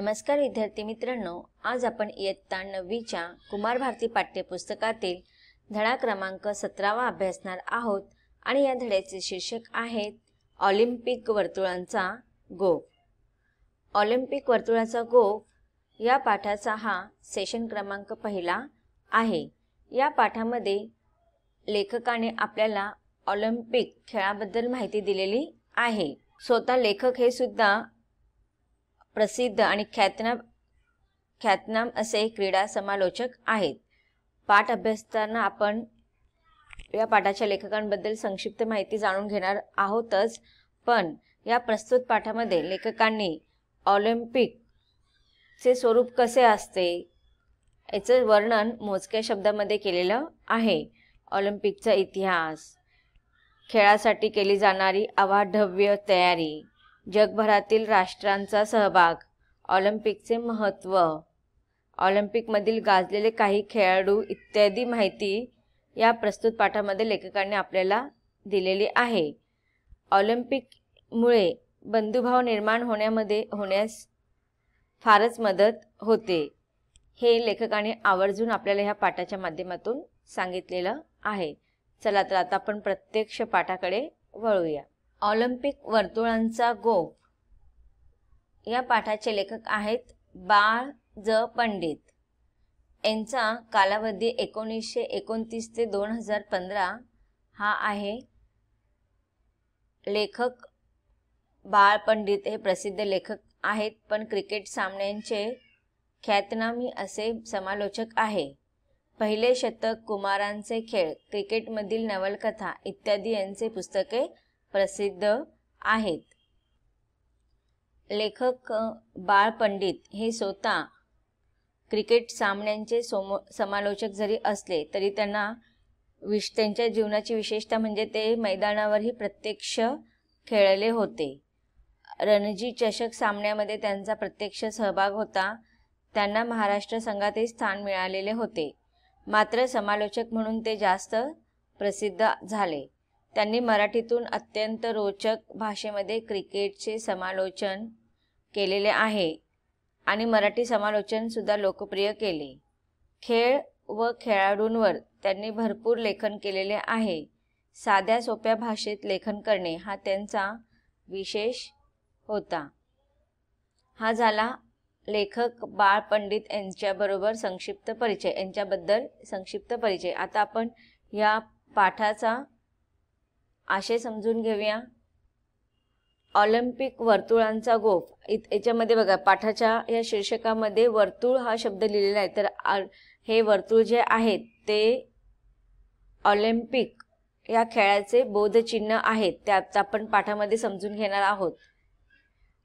नमस्कार विद्यार्थी मित्रांनो, आज आपण इयत्ता 9वीच्या कुमार भारती पाठ्यपुस्तकातील धडा क्रमांक 17वा अभ्यासणार आहोत आणि या धड्याचे शीर्षक आहेत ऑलिम्पिक वर्तुळांचा गोफ। ऑलिम्पिक वर्तुळाचा गोफ या पाठाचा हा सेशन क्रमांक पहिला आहे। या पाठामध्ये लेखकाने आपल्याला ऑलिम्पिक खेळाबद्दल माहिती दिलेली आहे। स्वतः लेखक हे सुद्धा प्रसिद्ध आणि ख्यातनाम असे क्रीडा समालोचक आहेत। पाठ अभ्यासताना आपण या पाठाच्या लेखकांबद्दल संक्षिप्त माहिती जाणून घेणार आहोतच, पण या प्रस्तुत पाठामध्ये लेखकांनी ऑलिम्पिकचे स्वरूप कसे असते याचे वर्णन मोजक्या शब्दामध्ये केलेलं आहे। ऑलिम्पिकचा इतिहास, खेळासाठी केली जाणारी अवाढव्य तयारी, जगभरातील राष्ट्रांचा सहभाग, ऑलिम्पिकचे महत्त्व, ऑलिम्पिकमधील गाजलेले काही खेळाडू इत्यादी माहिती या प्रस्तुत पाठामध्ये लेखकांनी आपल्याला दिलेली आहे। ऑलिम्पिकमुळे बंधुभाव निर्माण होण्यास फारच मदत होते, हे लेखकाने आवर्जून आपल्याला ह्या पाठाच्या माध्यमातून सांगितलेलं आहे। चला तर आता आपण प्रत्यक्ष पाठाकडे वळूया। ऑलिम्पिक वर्तुळांचा गोफ या पाठाचे लेखक आहेत बाळ ज पंडित। यांचा कालावधी 1929 ते 2015 हा आहे। लेखक बाळ पंडित हे प्रसिद्ध लेखक आहेत, पण क्रिकेट सामन्यांचे ख्यातनामी असे समालोचक आहे। पहिले शतक, कुमारांचे खेळ, क्रिकेटमधील नवलकथा इत्यादी यांचे पुस्तके प्रसिद्ध आहेत। लेखक बाळ पंडित हे स्वतः क्रिकेट सामन्यांचे समालोचक जरी असले तरी त्यांच्या जीवनाची विशेषता म्हणजे ते मैदानावरही प्रत्यक्ष खेळले होते। रणजी चषक सामन्यामध्ये त्यांचा प्रत्यक्ष सहभाग होता। त्यांना महाराष्ट्र संघातही स्थान मिळालेले होते, मात्र समालोचक म्हणून ते जास्त प्रसिद्ध झाले। त्यांनी मराठीतून अत्यंत रोचक भाषेमध्ये क्रिकेटचे समालोचन केलेले आहे आणि मराठी समालोचन सुद्धा लोकप्रिय केले। खेळ व खेळाडूंवर त्यांनी भरपूर लेखन केलेले आहे। साध्या सोप्या भाषेत लेखन करणे हा त्यांचा विशेष होता। हा झाला लेखक बाळ पंडित यांच्याबद्दल संक्षिप्त परिचय। आता आपण या पाठाचा आशय समजून घेऊया। ऑलिम्पिक वर्तुळांचा गोफ, याच्यामध्ये बघा पाठाच्या या शीर्षकामध्ये वर्तुळ हा शब्द लिहिलेला आहे, तर हे वर्तुळ जे आहेत ते ऑलिम्पिक या खेळाचे बोधचिन्ह आहेत, त्यात आपण पाठामध्ये समजून घेणार आहोत।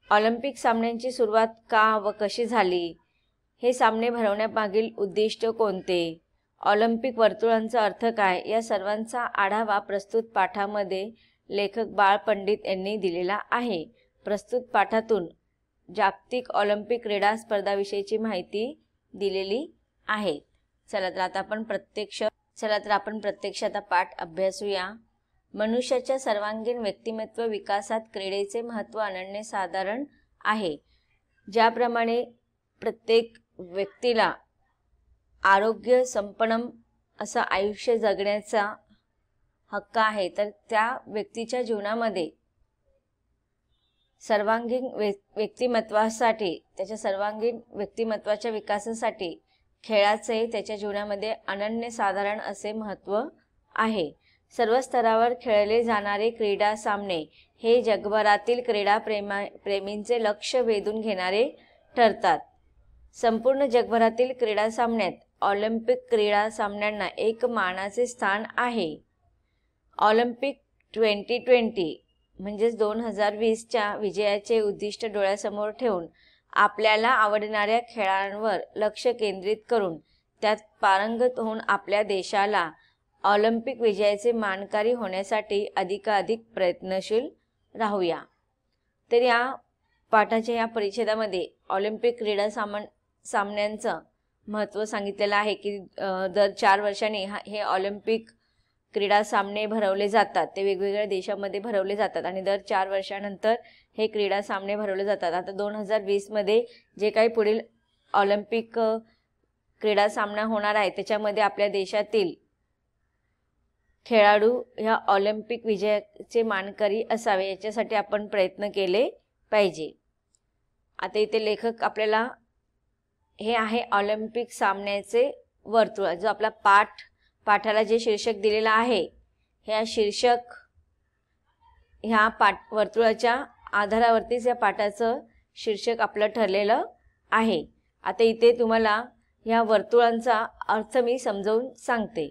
ऑलिम्पिक सामन्यांची सुरुवात का व कशी झाली, हे सामने भरवण्यामागील उद्दिष्ट कोणते, ऑलिम्पिक वर्तुळांचा अर्थ काय, या सर्वांचा आढावा प्रस्तुत पाठामध्ये लेखक बाळ पंडित यांनी दिलेला आहे। प्रस्तुत पाठातून जागतिक ऑलिम्पिक क्रीडा स्पर्धाविषयीची माहिती दिलेली आहे। चला तर आपण प्रत्यक्ष आता पाठ अभ्यासूया। मनुष्याच्या सर्वांगीण व्यक्तिमत्व विकासात क्रीडेचे महत्त्व अनन्यसाधारण आहे। ज्याप्रमाणे प्रत्येक व्यक्तीला आरोग्य संपन्न असं आयुष्य जगण्याचा हक्क आहे, तर त्या व्यक्तीच्या जीवनामध्ये सर्वांगीण व्यक्तिमत्वासाठी, त्याच्या सर्वांगीण व्यक्तिमत्वाच्या विकासासाठी खेळाचे त्याच्या जीवनामध्ये अनन्यसाधारण असे महत्त्व आहे। सर्व स्तरावर खेळले जाणारे क्रीडा सामने हे जगभरातील क्रीडा प्रेमींचे लक्ष वेधून घेणारे ठरतात। संपूर्ण जगभरातील क्रीडा सामन्यात ऑलिम्पिक क्रीडा सामन्यांना एक मानाचे स्थान आहे। ऑलिम्पिक 2020 म्हणजेच 2020च्या विजयाचे उद्दिष्ट डोळ्यासमोर ठेवून आपल्याला आवडणाऱ्या खेळांवर लक्ष केंद्रित करून त्यात पारंगत होऊन आपल्या देशाला ऑलिम्पिक विजयाचे मानकरी होण्यासाठी अधिकाधिक प्रयत्नशील राहूया। तर या पाठाच्या या परिच्छेदामध्ये ऑलिम्पिक क्रीडा सामन्यांचं महत्त्व सांगितलेलं आहे की दर 4 वर्षांनी हे ऑलिम्पिक क्रीडा सामने भरवले जातात, ते वेगवेगळ्या देशामध्ये भरवले जातात आणि दर 4 वर्षानंतर हे क्रीडा सामने भरवले जातात. आता 2020 मध्ये जे काही पुढील ऑलिम्पिक क्रीडा सामना होणार आहे त्याच्यामध्ये आपल्या देशातील खेळाडू ह्या ऑलिम्पिक विजयाचे मानकरी असावे, याच्यासाठी आपण प्रयत्न केले पाहिजे. आता इथे लेखक आपल्याला हे आहे ऑलिम्पिक सामन्याचे वर्तुळ. जो आपला पाठाला जे शीर्षक दिलेलं आहे, ह्या शीर्षक ह्या वर्तुळाच्या आधारावरतीच या पाठाचं शीर्षक आपलं ठरलेलं आहे. आता इथे तुम्हाला ह्या वर्तुळांचा अर्थ मी समजावून सांगते.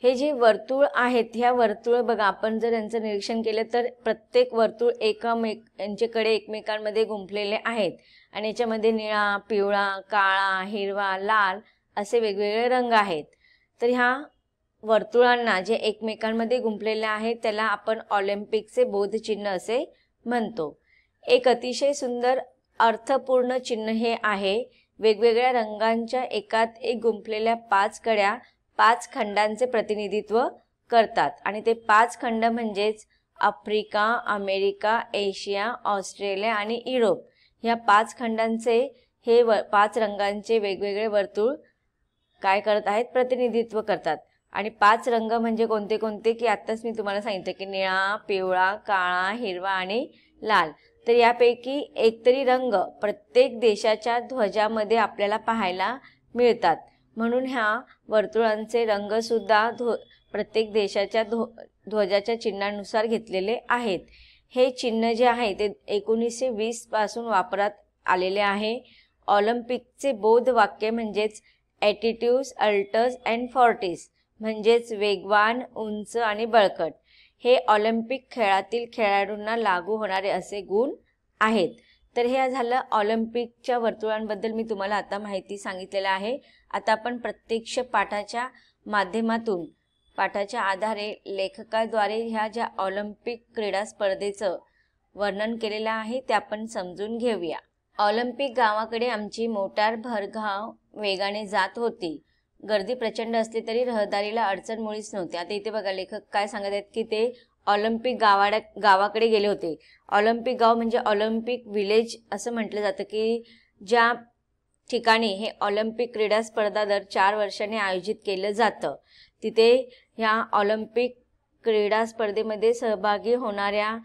हे जे वर्तुळ आहेत, ह्या वर्तुळ बघा, आपण जर यांचं निरीक्षण केलं तर प्रत्येक वर्तुळ यांच्याकडे एकमेकांमध्ये गुंफलेले आहेत आणि याच्यामध्ये निळा, पिवळा, काळा, हिरवा, लाल असे वेगवेगळे रंग आहेत. तर ह्या वर्तुळांना जे एकमेकांमध्ये गुंफलेले आहेत त्याला आपण ऑलिम्पिकचे बोधचिन्ह असे म्हणतो. एक अतिशय सुंदर अर्थपूर्ण चिन्ह हे आहे. वेगवेगळ्या रंगांच्या एकात एक गुंफलेल्या 5 कड्या 5 खंडांचे प्रतिनिधित्व करतात आणि ते 5 खंड म्हणजेच आफ्रिका, अमेरिका, एशिया, ऑस्ट्रेलिया आणि युरोप ह्या 5 खंडांचे हे 5 रंगांचे वेगवेगळे वर्तुळ काय करत आहेत, प्रतिनिधित्व करतात. आणि 5 रंग म्हणजे कोणते कोणते की आत्ताच मी तुम्हाला सांगितलं की निळा, पिवळा, काळा, हिरवा आणि लाल. तर यापैकी एकतरी रंग प्रत्येक देशाच्या ध्वजामध्ये आपल्याला पाहायला मिळतात. म्हणून ह्या वर्तुळांचे रंगसुद्धा प्रत्येक देशाच्या ध्वजाच्या चिन्हानुसार घेतलेले आहेत. हे चिन्ह जे आहे ते 1920 पासून वापरात आलेले आहे. ऑलिम्पिकचे बोध वाक्य म्हणजेच ॲटिट्यूड्स, अल्टर्स अँड फॉर्टिस म्हणजेच वेगवान, उंच आणि बळकट हे ऑलिम्पिक खेळातील खेळाडूंना लागू होणारे असे गुण आहेत. तर हे झालं ऑलिम्पिकच्या वर्तुळांबद्दल मी तुम्हाला आता माहिती सांगितलेलं आहे. आता आपण प्रत्यक्ष पाठाच्या माध्यमातून पाठाच्या आधारे लेखकाद्वारे ह्या ज्या ऑलिम्पिक क्रीडा स्पर्धेचं वर्णन केलेलं आहे ते आपण समजून घेऊया. ऑलिम्पिक गावाकडे आमची मोटार भरधाव वेगाने जात होती. गर्दी प्रचंड असली तरी रहदारीला अडचण मुळीच नव्हती. आता इथे बघा लेखक काय सांगत आहेत की ते ऑलिम्पिक गावाकडे गेले होते. ऑलिम्पिक गाव म्हणजे ऑलिम्पिक विलेज असं म्हटलं जातं की ज्या ठिकाणी हे ऑलिम्पिक क्रीडा स्पर्धा दर 4 वर्षांनी आयोजित केलं जातं. तिथे ह्या ऑलिम्पिक क्रीडा स्पर्धेमध्ये सहभागी होणाऱ्या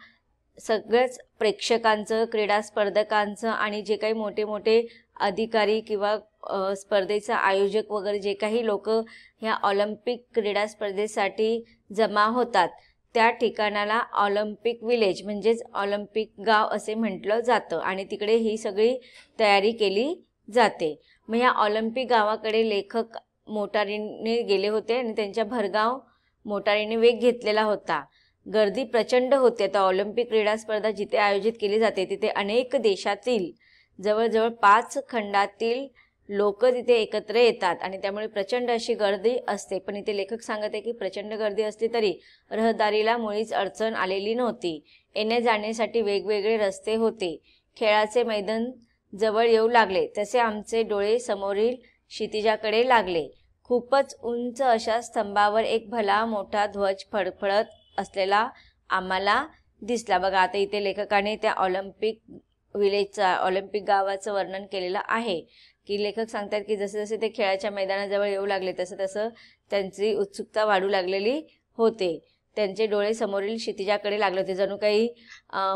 सगळ्याच प्रेक्षकांचं, क्रीडा स्पर्धकांचं आणि जे काही मोठे मोठे अधिकारी किंवा स्पर्धेचा आयोजक वगैरे जे काही लोक ह्या ऑलिम्पिक क्रीडा स्पर्धेसाठी जमा होतात त्या ठिकाणाला ऑलिम्पिक विलेज म्हणजेच ऑलिम्पिक गाव असे म्हटलं जातं आणि तिकडे ही सगळी तयारी केली जाते. मग ह्या ऑलिम्पिक गावाकडे लेखक मोटारीने गेले होते आणि त्यांच्या भरधाव मोटारीने वेग घेतलेला होता. गर्दी प्रचंड होते. आता ऑलिम्पिक क्रीडा स्पर्धा जिथे आयोजित केली जाते तिथे अनेक देशातील जवळजवळ 5 खंडातील लोक तिथे एकत्र येतात आणि त्यामुळे प्रचंड अशी गर्दी असते. पण इथे लेखक सांगत आहे की प्रचंड गर्दी असली तरी रहदारीला मुळीच अडचण आलेली नव्हती. येण्या जाण्यासाठी वेगवेगळे रस्ते होते. खेळाचे मैदान जवळ येऊ लागले तसे आमचे डोळे समोरील क्षितिजाकडे लागले. खूपच उंच अशा स्तंभावर एक भला मोठा ध्वज फडफडत असलेला आम्हाला दिसला. बघा आता इथे लेखकाने त्या ऑलिम्पिक विलेजचा, ऑलिम्पिक गावाचं वर्णन केलेलं आहे की लेखक सांगतात की जसे जसे ते खेळाच्या मैदानाजवळ येऊ लागले तसं तसं त्यांची उत्सुकता वाढू लागलेली होते. त्यांचे डोळे समोरील क्षितिजाकडे लागले होते. जणू काही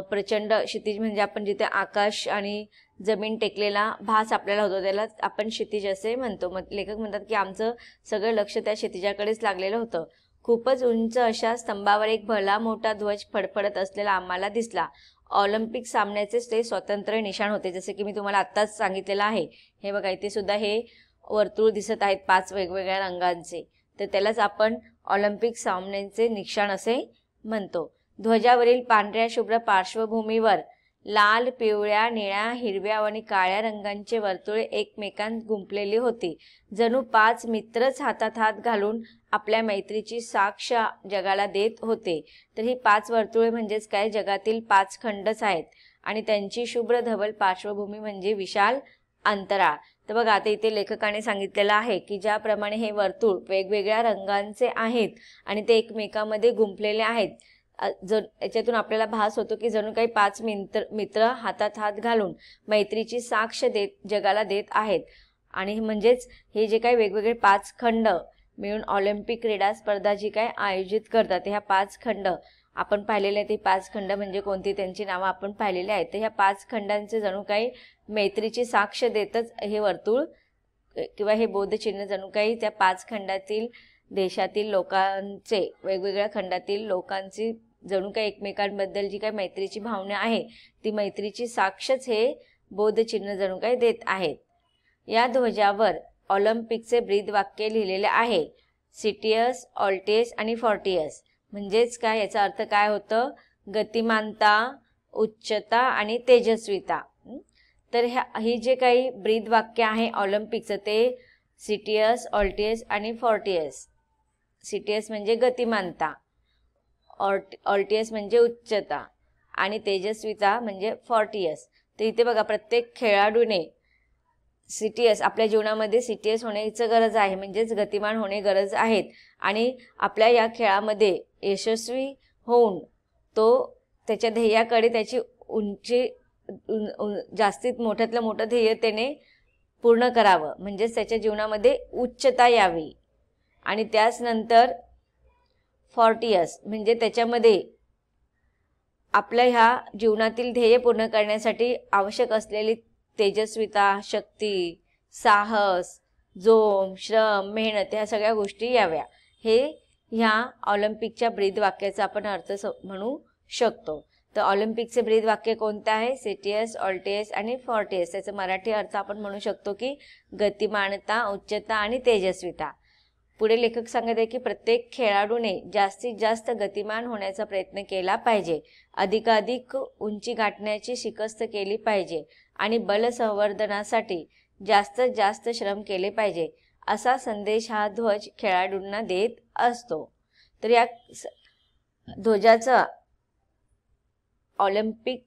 प्रचंड क्षितिज म्हणजे आपण जिथे आकाश आणि जमीन टेकलेला भास आपल्याला होतो त्याला आपण क्षितिज असे म्हणतो. मग लेखक म्हणतात की आमचं सगळं लक्ष त्या क्षितिजाकडेच लागलेलं होतं. खूपच उंच अशा स्तंभावर एक भला मोठा ध्वज फडफडत असलेला आम्हाला दिसला. ऑलिम्पिक सामन्याचेच ते स्वतंत्र निशाण होते. जसे की मी तुम्हाला आत्ताच सांगितलेलं आहे. हे बघा इथे सुद्धा हे वर्तुळ दिसत आहेत 5 वेगवेगळ्या रंगांचे. तर त्यालाच आपण ऑलिम्पिक सामन्यांचे निशाण असे म्हणतो. ध्वजावरील पांढऱ्या शुभ्र पार्श्वभूमीवर लाल, पिवळ्या, निळ्या, हिरव्या आणि काळ्या रंगांचे वर्तुळे एकमेकांत गुंफलेली होती. जणू 5 मित्रच हातात हात घालून आपल्या मैत्रीची साक्ष जगाला देत होते. तर ही 5 वर्तुळे म्हणजेच काय, जगातील 5 खंडच आहेत आणि त्यांची शुभ्र धवल पार्श्वभूमी म्हणजे विशाल अंतराळ. तर बघा आता इथे लेखकाने सांगितलेलं आहे की ज्याप्रमाणे हे वर्तुळ वेगवेगळ्या रंगांचे आहेत आणि ते एकमेकांमध्ये गुंफलेले आहेत, याच्यातून आपल्याला भास होतो की जणू काही 5 मित्र हातात हात घालून मैत्रीची साक्ष जगाला देत आहेत. आणि म्हणजेच हे जे काही वेगवेगळे 5 खंड मिळून ऑलिम्पिक क्रीडा स्पर्धा जी काय आयोजित करतात, ह्या 5 खंड आपण पाहिलेले आहेत. ते 5 खंड म्हणजे कोणती, त्यांची नावं आपण पाहिलेली आहेत. तर ह्या 5 खंडांचे जणू काही मैत्रीची साक्ष देतच हे वर्तुळ किंवा हे बोधचिन्ह जणू काही त्या 5 खंडातील देशातील लोकांचे, वेगवेगळ्या खंडातील लोकांची जणू काही एकमेकांबद्दल जी काही मैत्रीची भावना आहे ती मैत्रीची साक्षच हे बोधचिन्ह जणू काही देत आहेत. या ध्वजावर ऑलिम्पिकचे ब्रीदवाक्य लिहिलेले आहे, सिटियस, ऑल्टियस आणि फॉर्टियस. म्हणजेच काय, याचा अर्थ काय होतं, गतिमानता, उच्चता आणि तेजस्विता. तर ही जे काही ब्रीदवाक्य आहे ऑलिम्पिकचं ते सिटियस, ऑल्टियस आणि फॉर्टियस. सिटियस म्हणजे गतिमानता, ऑल्टियस म्हणजे उच्चता आणि तेजस्विता म्हणजे फॉर्टियस. तर इथे बघा प्रत्येक खेळाडूने सिटियस, आपल्या जीवनामध्ये सिटियस होण्याचं गरज आहे, म्हणजेच गतिमान होणे गरज आहेत. आणि आपल्या या खेळामध्ये यशस्वी होऊन तो त्याच्या ध्येयाकडे, त्याची उंची जास्तीत मोठ्यातलं मोठं ध्येय त्याने पूर्ण करावं, म्हणजेच त्याच्या जीवनामध्ये उच्चता यावी. आणि त्याच नंतर फॉर्टियस म्हणजे त्याच्यामध्ये आपल्या ह्या जीवनातील ध्येय पूर्ण करण्यासाठी आवश्यक असलेली तेजस्विता, शक्ती, साहस, जोम, श्रम, मेहनत ह्या सगळ्या गोष्टी याव्या. हे ह्या ऑलिम्पिकच्या ब्रीदवाक्याचा आपण अर्थ म्हणू शकतो. तर ऑलिम्पिकचे ब्रीदवाक्य कोणते आहे, सिटियस, ऑल्टियस आणि फॉर्टियस. त्याचा मराठी अर्थ आपण म्हणू शकतो की गतिमानता, उच्चता आणि तेजस्विता. पुढे लेखक सांगत आहे की प्रत्येक खेळाडूने जास्तीत जास्त गतिमान होण्याचा प्रयत्न केला पाहिजे, अधिकाधिक उंची गाठण्याची शिकस्त केली पाहिजे आणि बलसंवर्धनासाठी जास्तीत जास्त श्रम केले पाहिजे, असा संदेश हा ध्वज खेळाडूंना देत असतो. तर या ध्वजाचा ऑलिम्पिक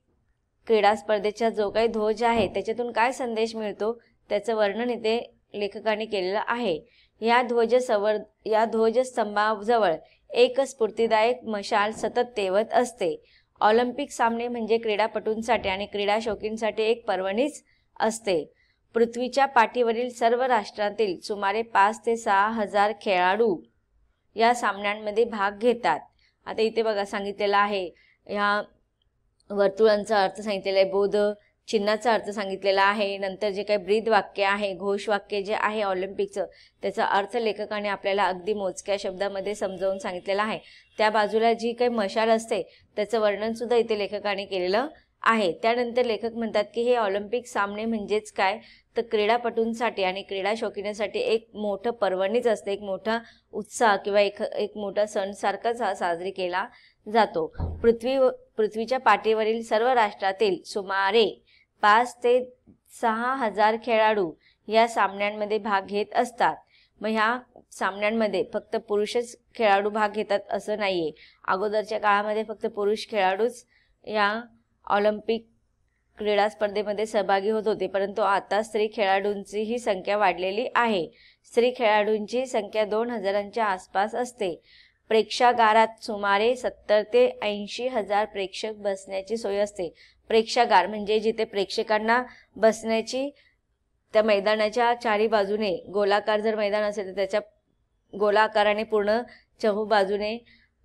क्रीडा स्पर्धेचा जो काही ध्वज आहे त्याच्यातून काय संदेश मिळतो त्याचं वर्णन इथे लेखकाने केलेलं आहे. या ध्वजस्तंभाजवळ एक स्फूर्तिदायक मशाल सतत तेवत असते. ऑलिम्पिक सामने म्हणजे क्रीडापटूंसाठी आणि क्रीडा शौकींसाठी एक पर्वणीच असते. पृथ्वीच्या पाठीवरील सर्व राष्ट्रांतील सुमारे 5 ते 6 हजार खेळाडू या सामन्यांमध्ये भाग घेतात. आता इथे बघा सांगितलेलं आहे, ह्या वर्तुळांचा अर्थ सांगितलेला आहे, बोध चिन्हाचा अर्थ सांगितलेला आहे. नंतर जे काही ब्रीदवाक्य आहे, घोषवाक्य जे आहे ऑलिम्पिकचं, त्याचा अर्थ लेखकाने आपल्याला अगदी मोजक्या शब्दामध्ये समजावून सांगितलेला आहे. त्या बाजूला जी काही मशाल असते त्याचं वर्णन सुद्धा इथे लेखकाने केलेलं आहे. त्यानंतर लेखक म्हणतात की हे ऑलिम्पिक सामने म्हणजेच काय, तर क्रीडापटूंसाठी आणि क्रीडा शौकीनासाठी एक मोठं पर्वणीच असते, एक मोठा उत्साह किंवा एक मोठा सण सारखाच हा साजरी केला जातो. पृथ्वीच्या पाठीवरील सर्व राष्ट्रातील सुमारे 5 ते 6 हजार खेळाडू या सामन्यांमध्ये भाग घेत असतात. मग ह्या सामन्यांमध्ये फक्त पुरुषच खेळाडू भाग घेतात असं नाहीये. अगोदरच्या काळामध्ये फक्त पुरुष खेळाडूच या ऑलिम्पिक क्रीडा स्पर्धेमध्ये सहभागी होत होते, परंतु आता स्त्री खेळाडूंची ही संख्या वाढलेली आहे. स्त्री खेळाडूंची संख्या 2000च्या आसपास असते. प्रेक्षागारात सुमारे 70 ते 80 हजार प्रेक्षक बसण्याची सोय असते. प्रेक्षागार म्हणजे जिथे प्रेक्षकांना बसण्याची, त्या मैदानाच्या चारी बाजूने गोलाकार जर मैदान असेल तर त्याच्या गोलाकाराने पूर्ण चहू बाजूने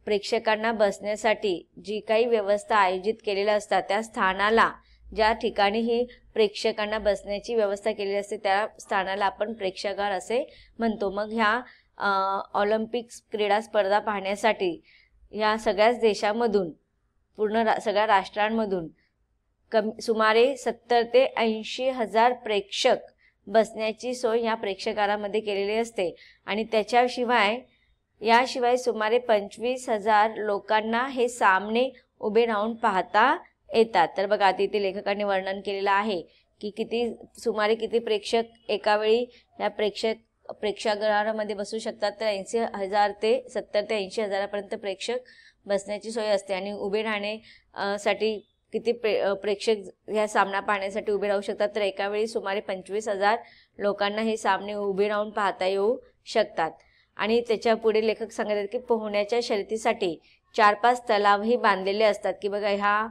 प्रेक्षकांना बसण्यासाठी जी काही व्यवस्था आयोजित केलेल्या असतात, त्या स्थानाला, ज्या ठिकाणी ही प्रेक्षकांना बसण्याची व्यवस्था केलेली असते त्या स्थानाला आपण प्रेक्षागार असे म्हणतो. मग ह्या ऑलिम्पिक क्रीडा स्पर्धा पाहण्यासाठी या सगळ्याच देशामधून, पूर्ण सगळ्या राष्ट्रांमधून सुमारे 70 ते 80 हजार प्रेक्षक बसण्याची सोय ह्या प्रेक्षागारामध्ये केलेली असते. आणि याशिवाय सुमारे 25,000 लोकांना हे सामने उभे राहून पाहता येतात. तर बघा तिथे लेखकाने वर्णन केलेलं आहे की सुमारे किती प्रेक्षक एका वेळी या प्रेक्षागृहामध्ये बसू शकतात. तर 80,000 ते 70 ते 80 हजारापर्यंत प्रेक्षक बसण्याची सोय असते. आणि उभे राहण्यासाठी किती प्रेक्षक ह्या सामना पाहण्यासाठी उभे राहू शकतात, तर एका वेळी सुमारे 25,000 लोकांना हे सामने उभे राहून पाहता येऊ शकतात. आणि त्याच्या पुढे लेखक सांगत आहेत की पोहण्याच्या शर्यतीसाठी 4-5 तलावही बांधलेले असतात. की बघा, ह्या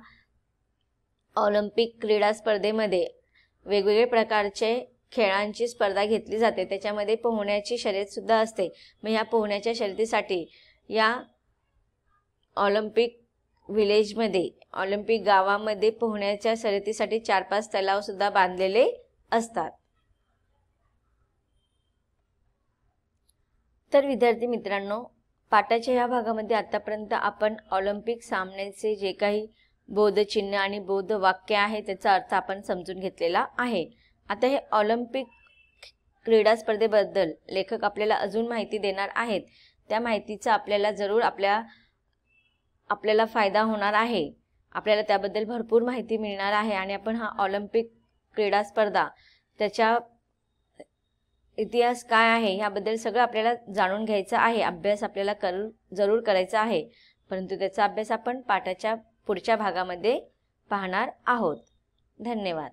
ऑलिम्पिक क्रीडा स्पर्धेमध्ये वेगवेगळे प्रकारचे खेळांची स्पर्धा घेतली जाते, त्याच्यामध्ये पोहण्याची शर्यत सुद्धा असते. मग ह्या पोहण्याच्या शर्यतीसाठी या ऑलिम्पिक विलेजमध्ये, ऑलिम्पिक गावामध्ये पोहण्याच्या शर्यतीसाठी 4-5 तलाव सुद्धा बांधलेले असतात. तर विद्यार्थी मित्रांनो, पाठाच्या या भागामध्ये आतापर्यंत आपण ऑलिम्पिक सामन्याचे जे काही बोधचिन्ह आणि बोध वाक्य आहे त्याचा अर्थ आपण समजून घेतलेला आहे. आता हे ऑलिम्पिक क्रीडा स्पर्धेबद्दल लेखक आपल्याला अजून माहिती देणार आहेत. त्या माहितीचा आपल्याला जरूर आपल्याला फायदा होणार आहे. आपल्याला त्याबद्दल भरपूर माहिती मिळणार आहे. आणि आपण हा ऑलिम्पिक क्रीडा स्पर्धा, त्याच्या इतिहास काय आहे याबद्दल सगळं आपल्याला जाणून घ्यायचं आहे. अभ्यास आपल्याला जरूर करायचा आहे. परंतु त्याचा अभ्यास आपण पाठाच्या पुढच्या भागामध्ये पाहणार आहोत. धन्यवाद.